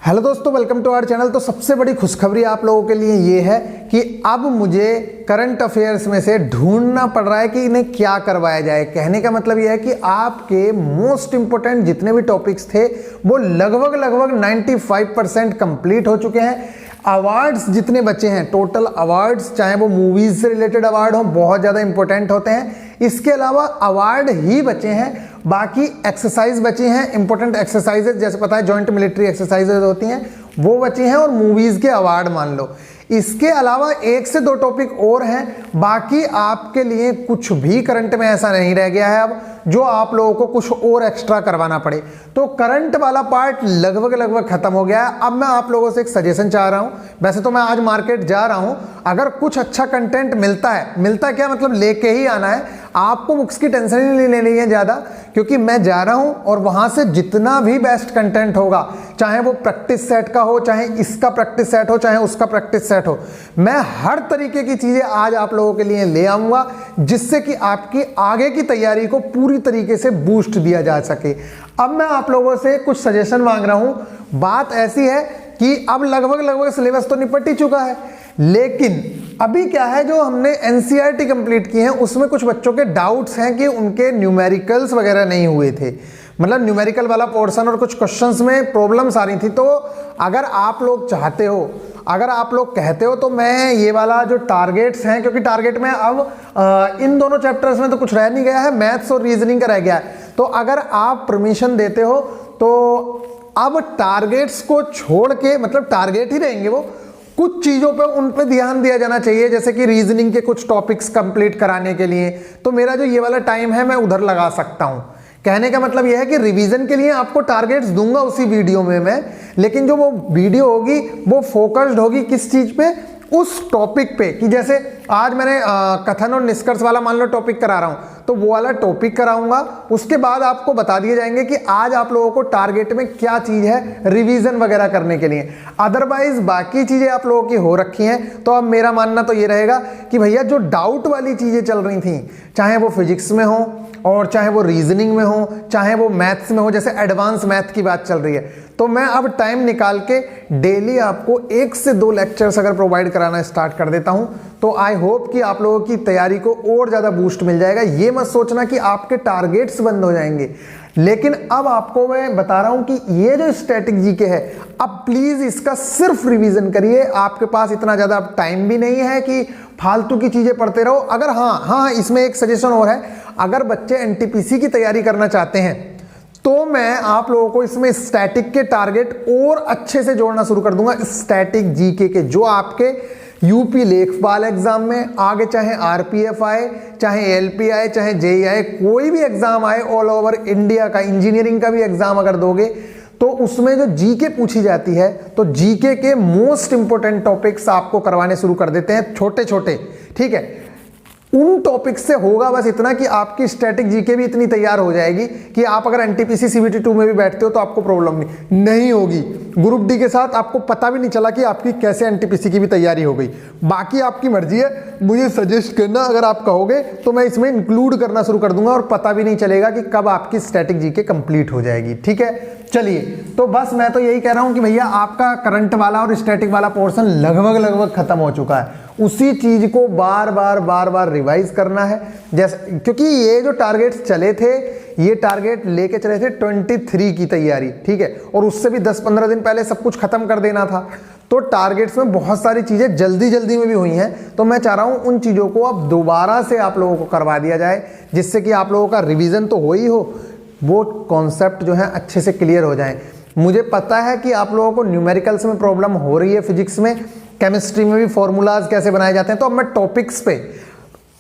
Hello दोस्तों, welcome to our channel. तो सबसे बड़ी खुशखबरी आप लोगों के लिए ये है कि अब मुझे करंट अफेयर्स में से ढूंढना पड़ रहा है कि इन्हें क्या करवाया जाए। कहने का मतलब ये है कि आपके मोस्ट इंपोर्टेंट जितने भी टॉपिक्स थे वो लगभग 95% कंप्लीट हो चुके हैं। अवार्ड्स जितने बचे हैं, टोटल अवार्ड्स, चाहे वो मूवीज से रिलेटेड अवार्ड हो, बहुत ज़्यादा इंपॉर्टेंट होते हैं। इसके अलावा अवार्ड ही बचे हैं, बाकी एक्सरसाइज बची हैं, इंपॉर्टेंट एक्सरसाइजेज, जैसे पता है जॉइंट मिलिट्री एक्सरसाइजेज होती हैं, वो बची हैं, और मूवीज के अवार्ड मान लो। इसके अलावा 1 से 2 टॉपिक और हैं। बाकी आपके लिए कुछ भी करंट में ऐसा नहीं रह गया है अब जो आप लोगों को कुछ और एक्स्ट्रा करवाना पड़े। तो करंट वाला पार्ट लगभग खत्म हो गया है। अब मैं आप लोगों से एक सजेशन चाह रहा हूं। वैसे तो मैं आज मार्केट जा रहा हूं, अगर कुछ अच्छा कंटेंट मिलता क्या मतलब लेके ही आना है। आपको बुक्स की टेंशन ही नहीं लेनी है ज़्यादा, क्योंकि मैं जा रहा हूं और वहां से जितना भी बेस्ट कंटेंट होगा, चाहे वो प्रैक्टिस सेट का हो, चाहे इसका प्रैक्टिस सेट हो, चाहे उसका प्रैक्टिस सेट हो, मैं हर तरीके की चीजें आज आप लोगों के लिए ले आऊंगा, जिससे कि आपकी आगे की तैयारी को पूरी तरीके से बूस्ट दिया जा सके। अब मैं आप लोगों से कुछ सजेशन मांग रहा हूं। बात ऐसी है कि अब लगभग सिलेबस तो निपट ही चुका है, लेकिन अभी क्या है, जो हमने एनसीईआरटी कंप्लीट की है उसमें कुछ बच्चों के डाउट्स हैं कि उनके न्यूमेरिकल्स वगैरह नहीं हुए थे, मतलब न्यूमेरिकल वाला पोर्शन और कुछ क्वेश्चंस में प्रॉब्लम्स आ रही थी। तो अगर आप लोग चाहते हो, अगर आप लोग कहते हो, तो मैं ये वाला जो टारगेट्स हैं, क्योंकि टारगेट में अब इन दोनों चैप्टर्स में तो कुछ रह नहीं गया है, मैथ्स और रीजनिंग का रह गया है। तो अगर आप परमिशन देते हो तो अब टारगेट्स को छोड़ के, मतलब टारगेट ही रहेंगे वो, कुछ चीज़ों पे उन पे ध्यान दिया जाना चाहिए, जैसे कि रीजनिंग के कुछ टॉपिक्स कंप्लीट कराने के लिए। तो मेरा जो ये वाला टाइम है मैं उधर लगा सकता हूँ। कहने का मतलब यह है कि रिवीजन के लिए आपको टारगेट्स दूंगा उसी वीडियो में मैं, लेकिन जो वो वीडियो होगी वो फोकस्ड होगी किस चीज़ पे, उस टॉपिक पे। कि जैसे आज मैंने कथन और निष्कर्ष वाला मान लो टॉपिक करा रहा हूं, तो वो वाला टॉपिक कराऊंगा, उसके बाद आपको बता दिए जाएंगे कि आज आप लोगों को टारगेट में क्या चीज है रिवीजन वगैरह करने के लिए। अदरवाइज बाकी चीजें आप लोगों की हो रखी हैं। तो अब मेरा मानना तो ये रहेगा कि भैया जो डाउट वाली चीजें चल रही थी, चाहे वो फिजिक्स में हो और चाहे वो रीजनिंग में हो, चाहे वो मैथ्स में हो, जैसे एडवांस मैथ की बात चल रही है, तो मैं अब टाइम निकाल के डेली आपको 1 से 2 लेक्चर्स अगर प्रोवाइड कराना स्टार्ट कर देता हूं, तो आई होप कि आप लोगों की तैयारी को और ज़्यादा बूस्ट मिल जाएगा। ये मत सोचना कि आपके टारगेट्स बंद हो जाएंगे, लेकिन अब आपको मैं बता रहा हूं कि ये जो स्टैटिक जीके है, अब प्लीज़ इसका सिर्फ रिवीजन करिए। आपके पास इतना ज़्यादा अब टाइम भी नहीं है कि फालतू की चीज़ें पढ़ते रहो। अगर हाँ, इसमें एक सजेशन और है, अगर बच्चे एनटीपीसी की तैयारी करना चाहते हैं तो मैं आप लोगों को इसमें स्टैटिक के टारगेट और अच्छे से जोड़ना शुरू कर दूंगा। स्टैटिक जीके के जो आपके यूपी लेखपाल एग्जाम में आगे, चाहे आरपीएफ आए, चाहे एलपी आए, चाहे जेई आए, कोई भी एग्जाम आए ऑल ओवर इंडिया का, इंजीनियरिंग का भी एग्जाम अगर दोगे तो उसमें जो जीके पूछी जाती है, तो जीके के मोस्ट इंपोर्टेंट टॉपिक्स आपको करवाने शुरू कर देते हैं, छोटे छोटे। ठीक है, उन टॉपिक से होगा बस इतना कि आपकी स्टैटिक जीके भी इतनी तैयार हो जाएगी कि आप अगर एनटीपीसी सीबीटी 2 में भी बैठते हो तो आपको प्रॉब्लम नहीं होगी। ग्रुप डी के साथ आपको पता भी नहीं चला कि आपकी कैसे एनटीपीसी की भी तैयारी हो गई। बाकी आपकी मर्जी है, मुझे सजेस्ट करना, अगर आप कहोगे तो मैं इसमें इंक्लूड करना शुरू कर दूंगा और पता भी नहीं चलेगा कि कब आपकी स्टैटिक जीके कंप्लीट हो जाएगी। ठीक है, चलिए, तो बस मैं तो यही कह रहा हूं कि भैया आपका करंट वाला और स्टैटिक वाला पोर्शन लगभग खत्म हो चुका है। उसी चीज को बार बार रिवाइज करना है, जैसे, क्योंकि ये जो टारगेट्स चले थे, ये टारगेट लेके चले थे 23 की तैयारी। ठीक है, और उससे भी 10-15 दिन पहले सब कुछ खत्म कर देना था। तो टारगेट्स में बहुत सारी चीजें जल्दी में भी हुई हैं, तो मैं चाह रहा हूं उन चीजों को अब दोबारा से आप लोगों को करवा दिया जाए, जिससे कि आप लोगों का रिवीजन तो हो ही हो, वो कॉन्सेप्ट जो है अच्छे से क्लियर हो जाए। मुझे पता है कि आप लोगों को न्यूमेरिकल्स में प्रॉब्लम हो रही है, फिजिक्स में, केमिस्ट्री में भी फॉर्मूलाज कैसे बनाए जाते हैं। तो अब मैं टॉपिक्स पे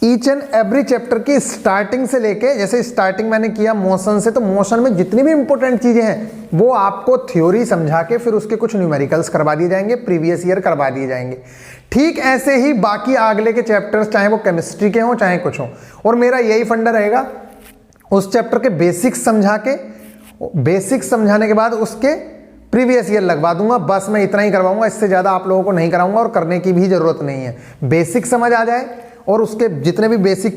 ईच एंड एवरी चैप्टर की स्टार्टिंग से लेके, जैसे स्टार्टिंग मैंने किया मोशन से, तो मोशन में जितनी भी इंपॉर्टेंट चीजें हैं वो आपको थ्योरी समझा के फिर उसके कुछ न्यूमेरिकल्स करवा दिए जाएंगे, प्रीवियस ईयर करवा दिए जाएंगे। ठीक ऐसे ही बाकी आगले के चैप्टर्स, चाहे वो केमिस्ट्री के हों चाहे कुछ हों, और मेरा यही फंडा रहेगा, उस चैप्टर के बेसिक्स समझा के, बेसिक्स समझाने के बाद उसके प्रीवियस ईयर लगवा दूंगा। बस मैं इतना ही करवाऊंगा, इससे ज़्यादा आप लोगों को नहीं कराऊंगा और करने की भी ज़रूरत नहीं है। बेसिक समझ आ जाए और उसके जितने भी बेसिक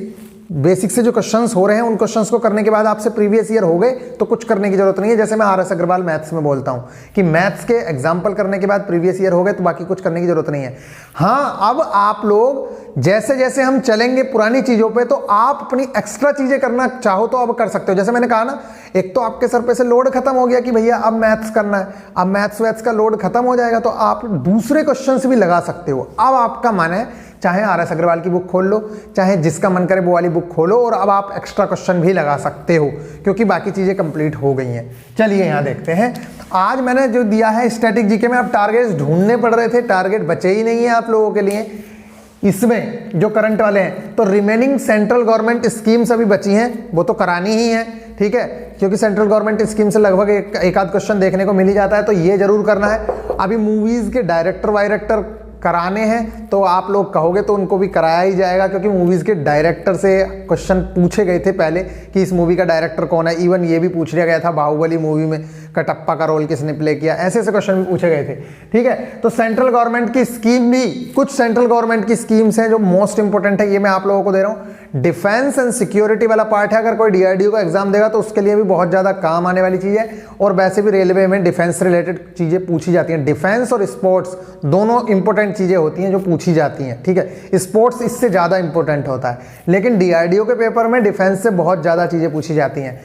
बेसिक से जो क्वेश्चंस हो रहे हैं उन क्वेश्चंस को करने के बाद आपसे प्रीवियस ईयर हो गए तो कुछ करने की जरूरत नहीं है। जैसे मैं आर एस अग्रवाल मैथ्स में बोलता हूं कि मैथ्स के एग्जाम्पल करने के बाद प्रीवियस ईयर हो गए तो बाकी कुछ करने की जरूरत नहीं है। हाँ, अब आप लोग जैसे जैसे हम चलेंगे पुरानी चीजों पे तो आप अपनी एक्स्ट्रा चीजें करना चाहो तो अब कर सकते हो। जैसे मैंने कहा ना, एक तो आपके सर पे से लोड खत्म हो गया कि भैया अब मैथ्स करना है, अब मैथ्स वैथ्स का लोड खत्म हो जाएगा तो आप दूसरे क्वेश्चन भी लगा सकते हो। अब आपका मन है चाहे आर एस अग्रवाल की बुक खोल लो, चाहे जिसका मन करे वो वाली बुक खोलो और अब आप एक्स्ट्रा क्वेश्चन भी लगा सकते हो क्योंकि बाकी चीजें कंप्लीट हो गई हैं। चलिए यहाँ देखते हैं। आज मैंने जो दिया है स्टैटिक जीके में, आप टारगेट्स ढूंढने पड़ रहे थे, टारगेट बचे ही नहीं है आप लोगों के लिए इसमें जो करंट वाले हैं। तो रिमेनिंग सेंट्रल गवर्नमेंट स्कीम्स अभी बची हैं, वो तो करानी ही है, ठीक है, क्योंकि सेंट्रल गवर्नमेंट स्कीम से लगभग एक आध क्वेश्चन देखने को मिल ही जाता है, तो ये जरूर करना है। अभी मूवीज के डायरेक्टर वायरेक्टर कराने हैं तो आप लोग कहोगे तो उनको भी कराया ही जाएगा क्योंकि मूवीज के डायरेक्टर से क्वेश्चन पूछे गए थे पहले कि इस मूवी का डायरेक्टर कौन है। इवन ये भी पूछ लिया गया था बाहुबली मूवी में कटप्पा का रोल किसने प्ले किया, ऐसे ऐसे क्वेश्चन भी पूछे गए थे, ठीक है। तो सेंट्रल गवर्नमेंट की स्कीम भी, कुछ सेंट्रल गवर्नमेंट की स्कीम्स हैं जो मोस्ट इंपोर्टेंट है, ये मैं आप लोगों को दे रहा हूँ। डिफेंस एंड सिक्योरिटी वाला पार्ट है, अगर कोई डीआरडीओ का एग्जाम देगा तो उसके लिए भी बहुत ज्यादा काम आने वाली चीज है। और वैसे भी रेलवे में डिफेंस रिलेटेड चीजें पूछी जाती हैं। डिफेंस और स्पोर्ट्स दोनों इंपॉर्टेंट चीजें होती हैं जो पूछी जाती हैं, ठीक है। स्पोर्ट्स इससे ज्यादा इंपॉर्टेंट होता है, लेकिन डीआरडीओ के पेपर में डिफेंस से बहुत ज्यादा चीजें पूछी जाती हैं।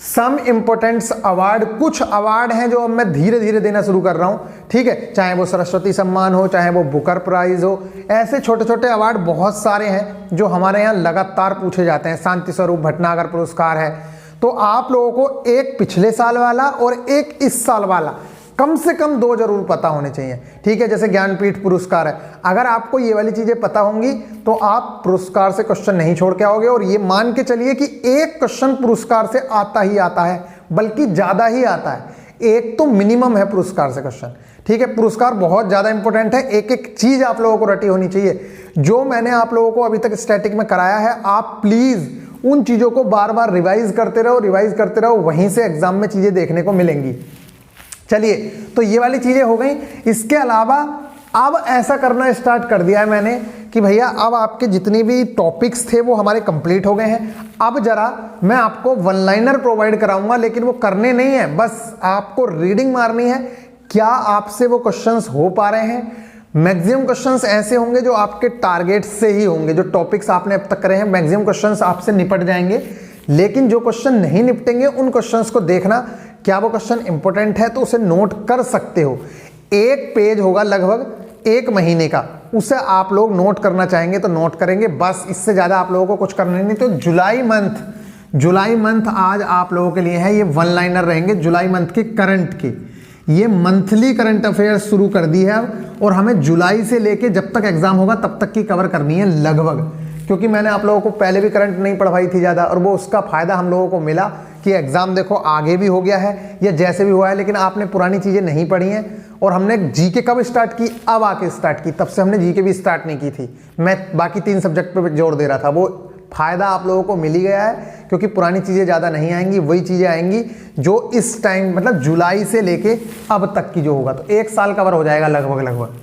सम इंपोर्टेंट्स अवार्ड, कुछ अवार्ड हैं जो अब मैं धीरे धीरे देना शुरू कर रहा हूं, ठीक है, चाहे वो सरस्वती सम्मान हो, चाहे वो बुकर प्राइज हो, ऐसे छोटे छोटे अवार्ड बहुत सारे हैं जो हमारे यहाँ लगातार पूछे जाते हैं। शांति स्वरूप भटनागर पुरस्कार है, तो आप लोगों को एक पिछले साल वाला और एक इस साल वाला कम से कम 2 जरूर पता होने चाहिए, ठीक है। जैसे ज्ञानपीठ पुरस्कार है, अगर आपको ये वाली चीजें पता होंगी तो आप पुरस्कार से क्वेश्चन नहीं छोड़ के आओगे। और ये मान के चलिए कि एक क्वेश्चन पुरस्कार से आता ही आता है, बल्कि ज्यादा ही आता है, एक तो मिनिमम है पुरस्कार से क्वेश्चन, ठीक है। पुरस्कार बहुत ज्यादा इंपॉर्टेंट है, एक एक चीज आप लोगों को रटी होनी चाहिए। जो मैंने आप लोगों को अभी तक स्टैटिक में कराया है, आप प्लीज उन चीजों को बार बार रिवाइज करते रहो, वहीं से एग्जाम में चीजें देखने को मिलेंगी। चलिए, तो ये वाली चीजें हो गई। इसके अलावा अब ऐसा करना स्टार्ट कर दिया है मैंने कि भैया अब आपके जितने भी टॉपिक्स थे वो हमारे कंप्लीट हो गए हैं। अब जरा मैं आपको वन लाइनर प्रोवाइड कराऊंगा, लेकिन वो करने नहीं है, बस आपको रीडिंग मारनी है। क्या आपसे वो क्वेश्चंस हो पा रहे हैं? मैक्सिमम क्वेश्चंस ऐसे होंगे जो आपके टारगेट से ही होंगे। जो टॉपिक्स आपने अब तक करे हैं मैक्सिमम क्वेश्चंस आपसे निपट जाएंगे, लेकिन जो क्वेश्चन नहीं निपटेंगे उन क्वेश्चंस को देखना, क्या वो क्वेश्चन इंपॉर्टेंट है तो उसे नोट कर सकते हो। एक पेज होगा लगभग 1 महीने का, उसे आप लोग नोट करना चाहेंगे तो नोट करेंगे, बस इससे ज्यादा आप लोगों को कुछ करना नहीं। तो जुलाई मंथ आज आप लोगों के लिए है, ये वन लाइनर रहेंगे जुलाई मंथ के करंट के। ये मंथली करंट अफेयर्स शुरू कर दी है अब, और हमें जुलाई से लेके जब तक एग्जाम होगा तब तक की कवर करनी है लगभग, क्योंकि मैंने आप लोगों को पहले भी करंट नहीं पढ़वाई थी ज़्यादा, और वो उसका फायदा हम लोगों को मिला कि एग्जाम देखो आगे भी हो गया है या जैसे भी हुआ है, लेकिन आपने पुरानी चीज़ें नहीं पढ़ी हैं। और हमने जीके कब स्टार्ट की? अब आके स्टार्ट की, तब से हमने जीके भी स्टार्ट नहीं की थी। मैं बाकी 3 सब्जेक्ट पे जोर दे रहा था, वो फायदा आप लोगों को मिल ही गया है, क्योंकि पुरानी चीज़ें ज़्यादा नहीं आएंगी, वही चीज़ें आएंगी जो इस टाइम मतलब जुलाई से लेके अब तक की जो होगा, तो 1 साल कवर हो जाएगा लगभग।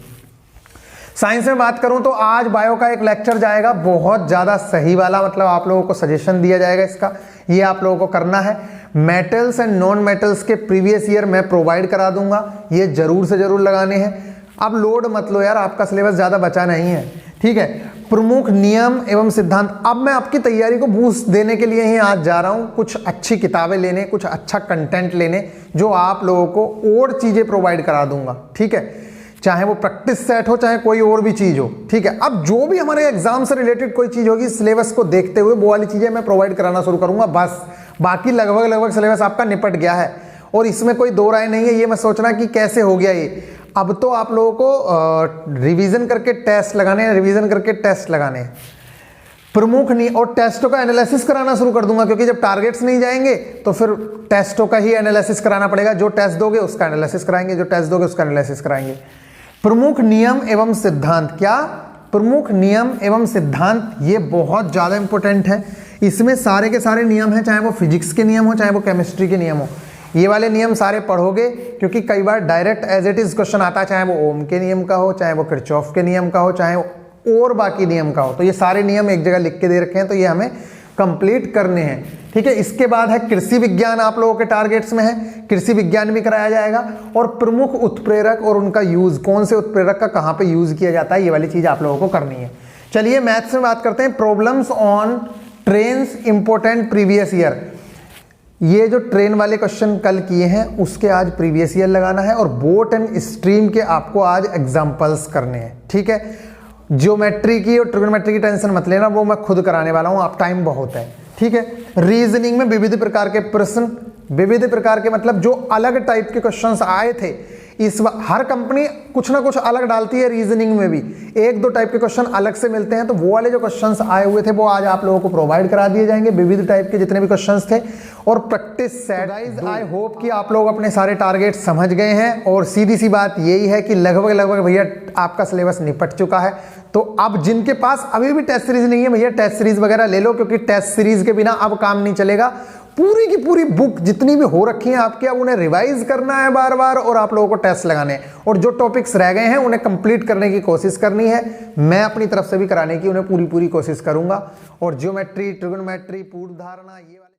साइंस में बात करूं तो आज बायो का एक लेक्चर जाएगा, बहुत ज़्यादा सही वाला, मतलब आप लोगों को सजेशन दिया जाएगा इसका, ये आप लोगों को करना है। मेटल्स एंड नॉन मेटल्स के प्रीवियस ईयर मैं प्रोवाइड करा दूंगा, ये जरूर से जरूर लगाने हैं। अब लोड मत लो यार, आपका सिलेबस ज़्यादा बचा नहीं है, ठीक है। प्रमुख नियम एवं सिद्धांत, अब मैं आपकी तैयारी को बूस्ट देने के लिए ही आज जा रहा हूँ, कुछ अच्छी किताबें लेने, कुछ अच्छा कंटेंट लेने, जो आप लोगों को और चीज़ें प्रोवाइड करा दूंगा, ठीक है। चाहे वो प्रैक्टिस सेट हो, चाहे कोई और भी चीज हो, ठीक है। अब जो भी हमारे एग्जाम से रिलेटेड कोई चीज होगी, सिलेबस को देखते हुए वो वाली चीजें मैं प्रोवाइड कराना शुरू करूंगा, बस। बाकी लगभग सिलेबस आपका निपट गया है, और इसमें कोई 2 राय नहीं है। ये मत सोचना कि कैसे हो गया ये, अब तो आप लोगों को रिवीजन करके टेस्ट लगाने हैं, प्रमुख नहीं, और टेस्टों का एनालिसिस कराना शुरू कर दूंगा, क्योंकि जब टारगेट्स नहीं जाएंगे तो फिर टेस्टों का ही एनालिसिस कराना पड़ेगा। जो टेस्ट दोगे उसका एनालिसिस कराएंगे, जो टेस्ट दोगे उसका एनालिसिस कराएंगे। प्रमुख नियम एवं सिद्धांत, क्या प्रमुख नियम एवं सिद्धांत, ये बहुत ज्यादा इंपॉर्टेंट है। इसमें सारे के सारे नियम हैं, चाहे वो फिजिक्स के नियम हो, चाहे वो केमिस्ट्री के नियम हो, ये वाले नियम सारे पढ़ोगे, क्योंकि कई बार direct as it is question आता है, चाहे वो ओम के नियम का हो, चाहे वो किरचॉफ के नियम का हो, चाहे और बाकी नियम का हो। तो ये सारे नियम एक जगह लिख के दे रखे हैं, तो ये हमें कंप्लीट करने हैं। ठीक है, इसके बाद है कृषि विज्ञान, आप लोगों के टारगेट्स में है, कृषि विज्ञान भी कराया जाएगा। और प्रमुख उत्प्रेरक और उनका यूज, कौन से उत्प्रेरक का कहां पे यूज किया जाता है, ये वाली चीज आप लोगों को करनी है। चलिए मैथ्स में बात करते हैं। Problems on trains important previous year, ये जो ट्रेन वाले क्वेश्चन कल किए हैं उसके आज प्रीवियस ईयर लगाना है, और बोट एंड स्ट्रीम के आपको आज एग्जांपल्स करने हैं। ठीक है, ज्योमेट्री की और ट्रिग्नोमेट्री की टेंशन मत लेना, वो मैं खुद कराने वाला हूं, आप टाइम बहुत है। ठीक है, रीजनिंग में विविध प्रकार के प्रश्न, विविध प्रकार के मतलब जो अलग टाइप के क्वेश्चंस आए थे इस हर कंपनी कुछ ना कुछ अलग डालती है। रीजनिंग में भी एक दो टाइप के क्वेश्चन अलग से मिलते हैं, तो वो वाले जो क्वेश्चंस आए हुए थे वो आज आप लोगों को प्रोवाइड करा दिए जाएंगे, विविध टाइप के जितने भी क्वेश्चंस थे। और practice set. Guys I hope कि आप लोग अपने सारे टारगेट समझ गए हैं, और सीधी सी बात यही है कि लगभग भैया आपका सिलेबस निपट चुका है। तो अब जिनके पास अभी भी टेस्ट सीरीज नहीं है भैया, टेस्ट सीरीज वगैरह ले लो, क्योंकि टेस्ट सीरीज के बिना अब काम नहीं चलेगा। पूरी की पूरी बुक जितनी भी हो रखी हैं आपके, अब उन्हें रिवाइज करना है बार बार, और आप लोगों को टेस्ट लगाने हैं, और जो टॉपिक्स रह गए हैं उन्हें कंप्लीट करने की कोशिश करनी है। मैं अपनी तरफ से भी कराने की उन्हें पूरी कोशिश करूंगा। और ज्योमेट्री, ट्रिग्नोमेट्री, पूर्व धारणा, ये